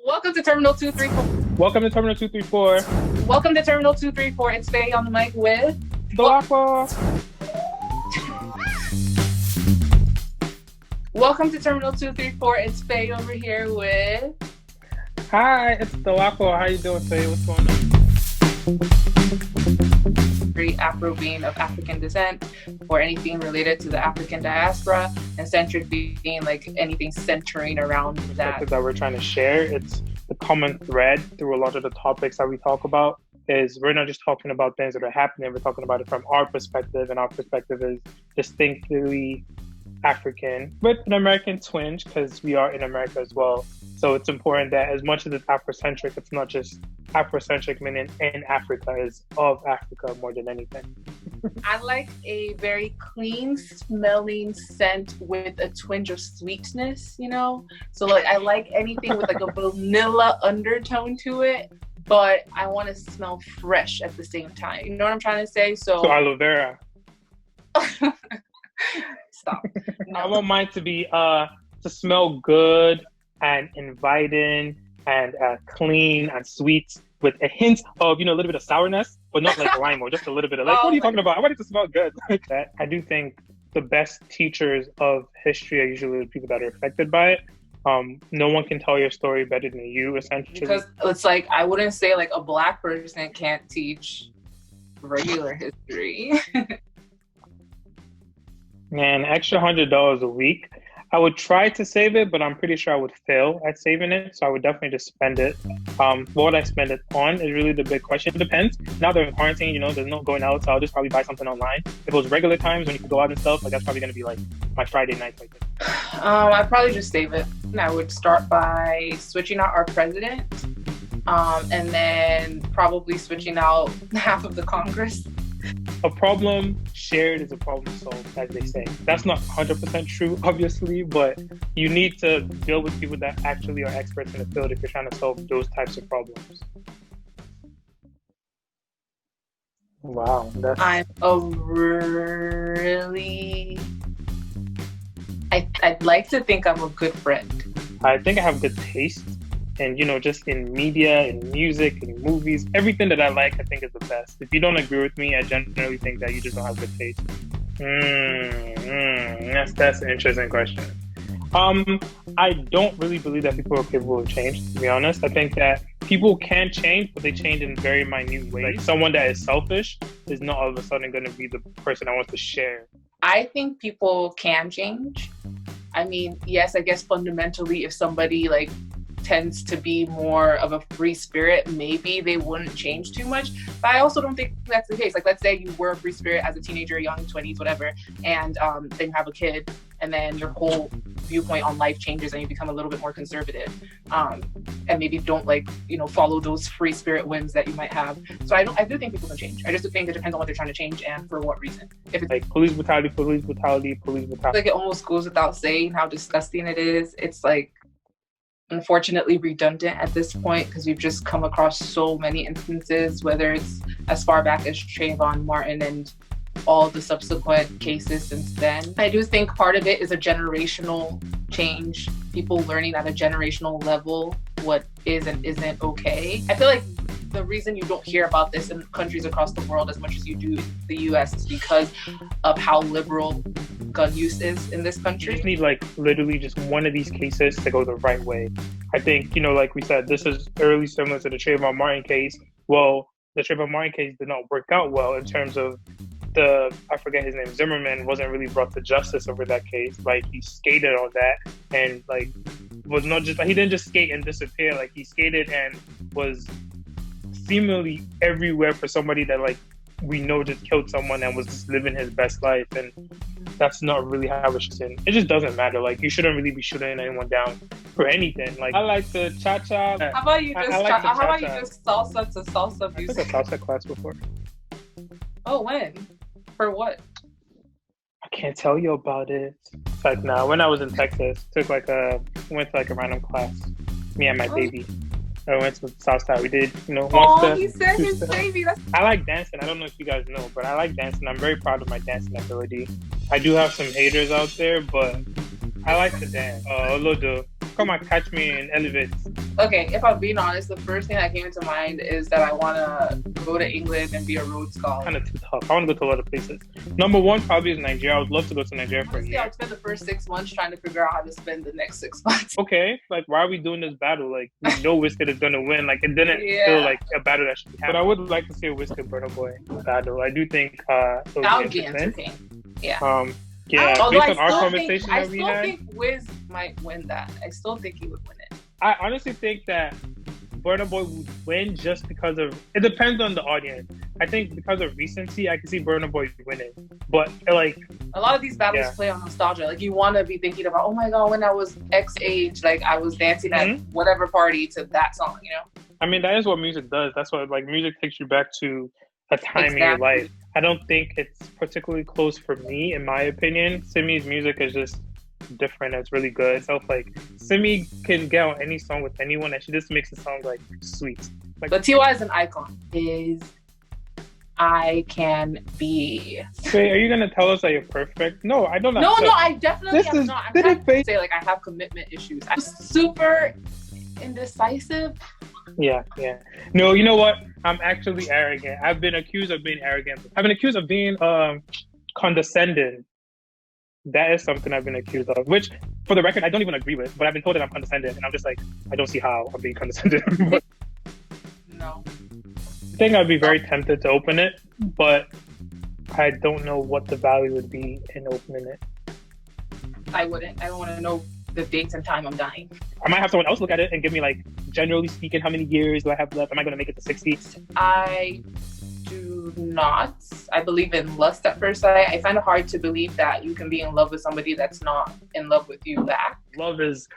Welcome to Terminal 234. Welcome to Terminal 234. Welcome to Terminal 234. It's Faye on the mic with... Delacqua. Welcome to Terminal 234. It's Faye over here with... Hi, it's Delacqua. How you doing, Faye? What's going on? Afro being of African descent or anything related to the African diaspora, and centered being like anything centering around that we're trying to share. It's the common thread through a lot of the topics that we talk about is we're not just talking about things that are happening, we're talking about it from our perspective, and our perspective is distinctly African with an American twinge because we are in America as well. So it's important that as much as it's Afrocentric, it's not just Afrocentric, meaning in Africa, is of Africa more than anything. I like a very clean smelling scent with a twinge of sweetness, you know? So like I like anything with like a vanilla undertone to it, but I want to smell fresh at the same time. You know what I'm trying to say? So aloe vera. Stop. No. I want mine to be to smell good and inviting and clean and sweet with a hint of, a little bit of sourness, but not like lime or just a little bit of like, what are you talking about? I want it to smell good. Like that. I do think the best teachers of history are usually the people that are affected by it. No one can tell your story better than you, essentially. Because it's like, I wouldn't say like a Black person can't teach regular history. Man, extra $100 a week. I would try to save it, but I'm pretty sure I would fail at saving it. So I would definitely just spend it. What would I spend it on is really the big question. It depends. Now they're in quarantine, there's no going out, so I'll just probably buy something online. If it was regular times when you could go out and stuff, like that's probably going to be like my Friday night. Like I'd probably just save it. I would start by switching out our president, and then probably switching out half of the Congress. A problem shared is a problem solved, as they say. That's not 100% true, obviously, but you need to deal with people that actually are experts in the field if you're trying to solve those types of problems. Wow. I'm a really... I'd like to think I'm a good friend. I think I have good taste. And, just in media, in music, in movies, everything that I like, I think is the best. If you don't agree with me, I generally think that you just don't have good taste. That's an interesting question. I don't really believe that people are capable of change, to be honest. I think that people can change, but they change in very minute ways. Like someone that is selfish is not all of a sudden going to be the person I want to share. I think people can change. I mean, yes, I guess fundamentally, if somebody tends to be more of a free spirit, maybe they wouldn't change too much. But I also don't think that's the case. Like, let's say you were a free spirit as a teenager, young 20s, whatever, and then you have a kid, and then your whole viewpoint on life changes and you become a little bit more conservative, and maybe don't follow those free spirit whims that you might have. So I do think people can change. I just think it depends on what they're trying to change and for what reason. If it's like police brutality. Like, it almost goes without saying how disgusting it is. It's like, unfortunately redundant at this point because we've just come across so many instances, whether it's as far back as Trayvon Martin and all the subsequent cases since then. I do think part of it is a generational change, people learning at a generational level what is and isn't okay. I feel like the reason you don't hear about this in countries across the world as much as you do in the US is because of how liberal gun use is in this country. You just need literally just one of these cases to go the right way. I think, like we said, this is early similar to the Trayvon Martin case. Well, the Trayvon Martin case did not work out well in terms of I forget his name, Zimmerman wasn't really brought to justice over that case. He skated on that and was not just, he didn't just skate and disappear. He skated and was seemingly everywhere for somebody that we know just killed someone and was just living his best life, and that's not really how it should be. It just doesn't matter. You shouldn't really be shooting anyone down for anything. I like the cha-cha. How about you just salsa to salsa music? I took a salsa class before. Oh, when? For what? I can't tell you about it. It's when I was in Texas, went to a random class. Me and my baby. I went to Southside. We did, he said his baby. I like dancing. I don't know if you guys know, but I like dancing. I'm very proud of my dancing ability. I do have some haters out there, but I like to dance. come and catch me in elevates. Okay, if I'm being honest, the first thing that came into mind is that I want to go to England and be a Rhodes Scholar. Kind of too tough. I want to go to a lot of places. Number one probably is Nigeria. I would love to go to Nigeria for a Honestly, year. I would spend the first 6 months trying to figure out how to spend the next 6 months. Okay, like why are we doing this battle? Like we know Wizkid is gonna win. Like it didn't feel like a battle that should be happening. But I would like to see a Wizkid Burna Boy battle. I do think it would be interesting. Yeah. Yeah, Although based on our conversation that we had, I still think Wiz might win that. I still think he would win it. I honestly think that Burna Boy would win just because of, it depends on the audience. I think because of recency, I can see Burna Boy winning. But like a lot of these battles play on nostalgia. Like you want to be thinking about, oh my god, when I was X age, like I was dancing at whatever party to that song, you know? I mean, that is what music does. That's what like music takes you back to a time in your life. I don't think it's particularly close for me, in my opinion. Simi's music is just different. It's really good. So like Simi can get on any song with anyone, and she just makes the song like sweet. Like, but T.Y. is an icon. I can be. Wait, are you gonna tell us that you're perfect? No, I don't know. No, I definitely am not. I'm trying to say like I have commitment issues. I'm super indecisive. Yeah. No, you know what? I'm actually arrogant. I've been accused of being arrogant. I've been accused of being condescending. That is something I've been accused of, which, for the record, I don't even agree with. But I've been told that I'm condescending, and I'm just like, I don't see how I'm being condescending. No. I think I'd be very tempted to open it, but I don't know what the value would be in opening it. I wouldn't. I don't want to know the dates and time I'm dying. I might have someone else look at it and give me, like, generally speaking, how many years do I have left? Am I going to make it to 60? I do not. I believe in lust at first sight. I find it hard to believe that you can be in love with somebody that's not in love with you back. Love is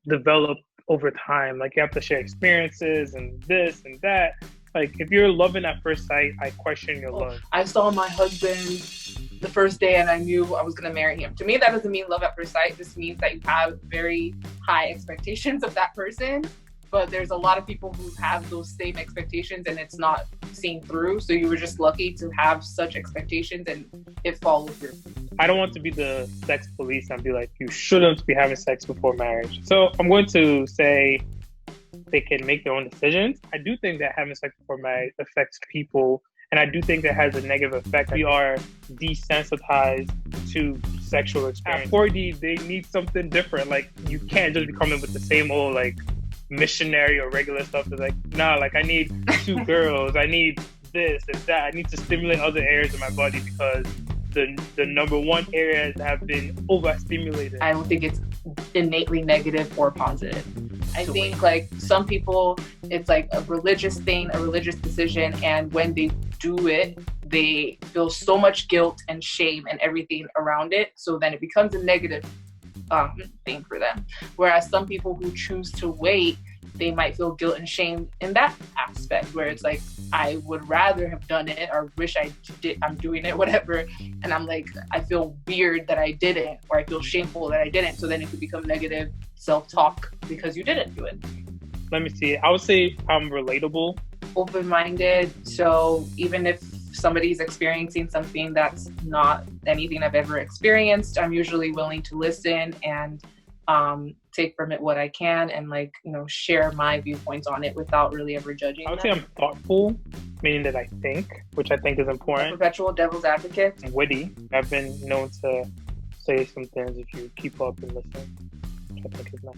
developed over time. Like, you have to share experiences and this and that. Like, if you're loving at first sight, I question your love. I saw my husband the first day and I knew I was going to marry him. To me, that doesn't mean love at first sight. This means that you have very high expectations of that person. But there's a lot of people who have those same expectations and it's not seen through. So you were just lucky to have such expectations and it followed through. I don't want to be the sex police and be like, you shouldn't be having sex before marriage. So I'm going to say they can make their own decisions. I do think that having sex before marriage affects people, and I do think that has a negative effect. We are desensitized to sexual experience. At 40, they need something different. Like, you can't just be coming with the same old, like, missionary or regular stuff. It's like, nah, like, I need 2 girls. I need this and that. I need to stimulate other areas of my body because the number one areas have been overstimulated. I don't think it's innately negative or positive. I think like some people, it's like a religious thing, a religious decision, and when they do it, they feel so much guilt and shame and everything around it. So then it becomes a negative thing for them. Whereas some people who choose to wait, they might feel guilt and shame in that aspect where it's like, I would rather have done it or wish I did, I'm doing it, whatever. And I'm like, I feel weird that I didn't, or I feel shameful that I didn't. So then it could become negative self-talk because you didn't do it. Let me see. I would say I'm relatable. Open-minded. So even if somebody's experiencing something that's not anything I've ever experienced, I'm usually willing to listen and take from it what I can and like, you know, share my viewpoints on it without really ever judging. I would say I'm thoughtful, meaning that I think, which I think is important. A perpetual devil's advocate. I'm witty. I've been known to say some things if you keep up and listen, which I think is nice.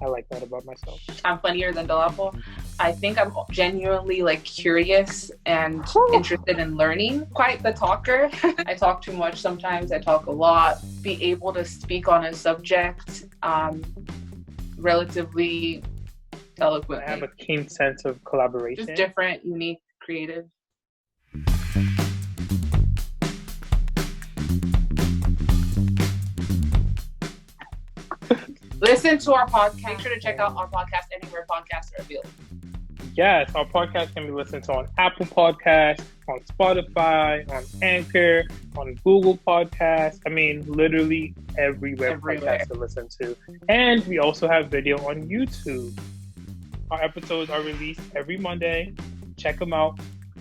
I like that about myself. I'm funnier than Dolapo. I think I'm genuinely like curious and interested in learning. Quite the talker. I talk too much sometimes. I talk a lot. Be able to speak on a subject relatively eloquently. I have a keen sense of collaboration. Just different, unique, creative. Listen to our podcast. Make sure to check out our podcast anywhere podcasts are available. Yes, our podcast can be listened to on Apple Podcasts, on Spotify, on Anchor, on Google Podcasts. I mean, literally everywhere. Podcasts to listen to. And we also have video on YouTube. Our episodes are released every Monday. Check them out.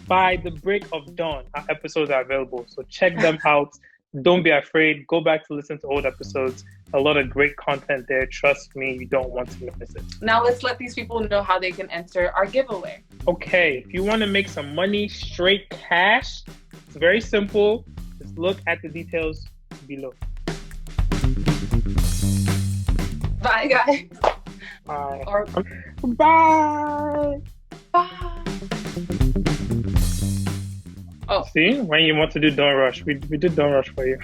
By the break of dawn, our episodes are available. So check them out. Don't be afraid. Go back to listen to old episodes. a lot of great content there. Trust me, you don't want to miss it. Now let's let these people know how they can enter our giveaway. Okay, if you want to make some money, straight cash, it's very simple. Just look at the details below. Bye, guys. Bye. Or bye. bye. Oh. See, when you want to do Don't Rush, we did Don't Rush for you.